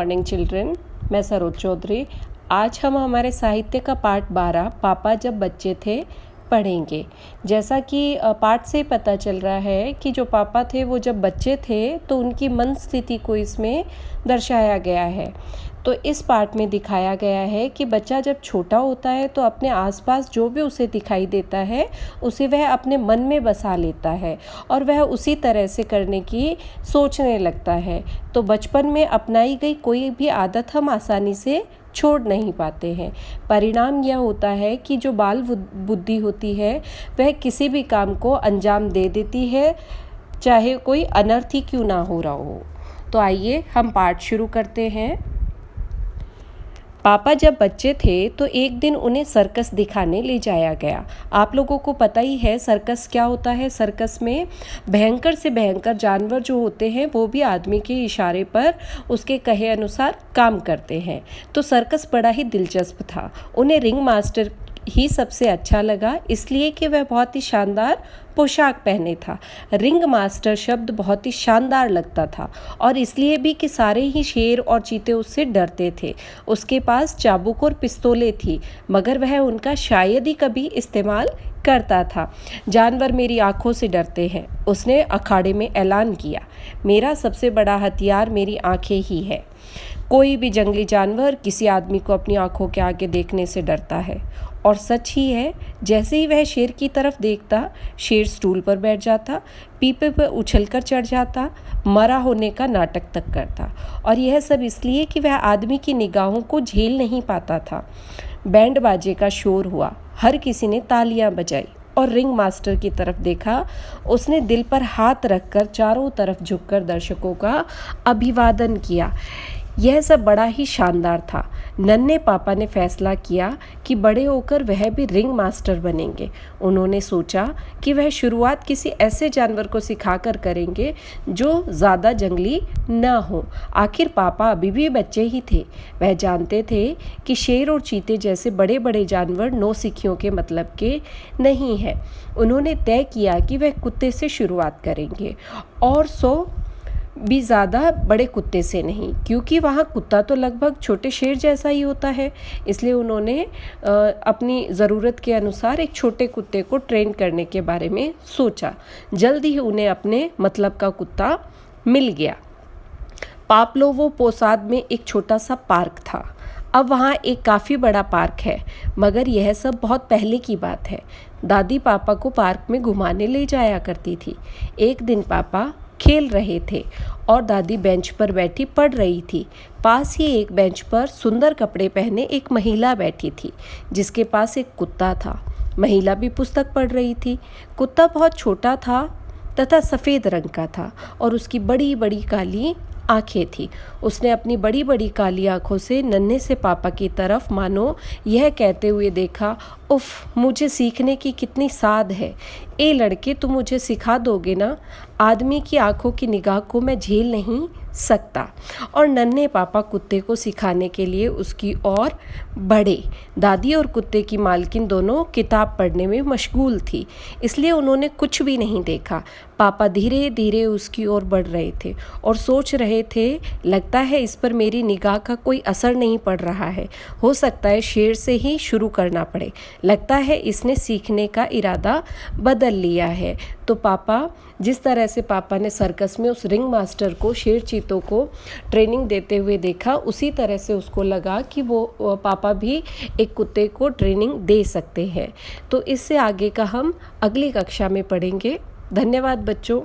Morning children, मैं सरोज चौधरी। आज हम हमारे साहित्य का पाठ 12 पापा जब बच्चे थे पढ़ेंगे। जैसा कि पाठ से पता चल रहा है कि जो पापा थे वो जब बच्चे थे तो उनकी मन स्थिति को इसमें दर्शाया गया है। तो इस पाठ में दिखाया गया है कि बच्चा जब छोटा होता है तो अपने आसपास जो भी उसे दिखाई देता है उसे वह अपने मन में बसा लेता है और वह उसी तरह से करने की सोचने लगता है। तो बचपन में अपनाई गई कोई भी आदत हम आसानी से छोड़ नहीं पाते हैं। परिणाम यह होता है कि जो बाल बुद्धि होती है वह किसी भी काम को अंजाम दे देती है, चाहे कोई अनर्थ ही क्यों ना हो रहा हो। तो आइए हम पाठ शुरू करते हैं। पापा जब बच्चे थे तो एक दिन उन्हें सर्कस दिखाने ले जाया गया। आप लोगों को पता ही है सर्कस क्या होता है। सर्कस में भयंकर से भयंकर जानवर जो होते हैं वो भी आदमी के इशारे पर उसके कहे अनुसार काम करते हैं। तो सर्कस बड़ा ही दिलचस्प था। उन्हें रिंग मास्टर ही सबसे अच्छा लगा, इसलिए कि वह बहुत ही शानदार पोशाक पहने था। रिंग मास्टर शब्द बहुत ही शानदार लगता था और इसलिए भी कि सारे ही शेर और चीते उससे डरते थे। उसके पास चाबुक और पिस्तौलें थी, मगर वह उनका शायद ही कभी इस्तेमाल करता था। जानवर मेरी आंखों से डरते हैं, उसने अखाड़े में ऐलान किया। मेरा सबसे बड़ा हथियार मेरी आंखें ही है। कोई भी जंगली जानवर किसी आदमी को अपनी आंखों के आगे देखने से डरता है। और सच ही है, जैसे ही वह शेर की तरफ देखता, शेर स्टूल पर बैठ जाता, पीपे पर उछलकर चढ़ जाता, मरा होने का नाटक तक करता। और यह सब इसलिए कि वह आदमी की निगाहों को झेल नहीं पाता था। बैंड बाजे का शोर हुआ, हर किसी ने तालियां बजाई और रिंग मास्टर की तरफ देखा। उसने दिल पर हाथ रखकर चारों तरफ झुककर दर्शकों का अभिवादन किया। यह सब बड़ा ही शानदार था। नन्हे पापा ने फैसला किया कि बड़े होकर वह भी रिंग मास्टर बनेंगे। उन्होंने सोचा कि वह शुरुआत किसी ऐसे जानवर को सिखाकर करेंगे जो ज़्यादा जंगली न हो। आखिर पापा अभी भी बच्चे ही थे। वह जानते थे कि शेर और चीते जैसे बड़े बड़े जानवर नौसिखियों के मतलब के नहीं हैं। उन्होंने तय किया कि वह कुत्ते से शुरुआत करेंगे और 100 भी ज़्यादा बड़े कुत्ते से नहीं, क्योंकि वहाँ कुत्ता तो लगभग छोटे शेर जैसा ही होता है। इसलिए उन्होंने अपनी ज़रूरत के अनुसार एक छोटे कुत्ते को ट्रेन करने के बारे में सोचा। जल्द ही उन्हें अपने मतलब का कुत्ता मिल गया। पापलोवो पोसाद में एक छोटा सा पार्क था। अब वहाँ एक काफ़ी बड़ा पार्क है, मगर यह सब बहुत पहले की बात है। दादी पापा को पार्क में घुमाने ले जाया करती थी। एक दिन पापा खेल रहे थे और दादी बेंच पर बैठी पढ़ रही थी। पास ही एक बेंच पर सुंदर कपड़े पहने एक महिला बैठी थी, जिसके पास एक कुत्ता था। महिला भी पुस्तक पढ़ रही थी। कुत्ता बहुत छोटा था तथा सफ़ेद रंग का था और उसकी बड़ी बड़ी काली आंखें थी। उसने अपनी बड़ी बड़ी काली आंखों से नन्हे से पापा की तरफ मानो यह कहते हुए देखा, उफ, मुझे सीखने की कितनी साध है। ए लड़के, तुम मुझे सिखा दोगे ना? आदमी की आंखों की निगाह को मैं झेल नहीं सकता। और नन्हे पापा कुत्ते को सिखाने के लिए उसकी ओर बढ़े। दादी और कुत्ते की मालकिन दोनों किताब पढ़ने में मशगूल थी, इसलिए उन्होंने कुछ भी नहीं देखा। पापा धीरे धीरे उसकी ओर बढ़ रहे थे और सोच रहे थे, लगता है इस पर मेरी निगाह का कोई असर नहीं पड़ रहा है। हो सकता है शेर से ही शुरू करना पड़े। लगता है इसने सीखने का इरादा बदल लिया है। तो पापा, जिस तरह से पापा ने सर्कस में उस रिंग मास्टर को शेर चीतों को ट्रेनिंग देते हुए देखा, उसी तरह से उसको लगा कि वो पापा भी एक कुत्ते को ट्रेनिंग दे सकते हैं। तो इससे आगे का हम अगली कक्षा में पढ़ेंगे। धन्यवाद बच्चों।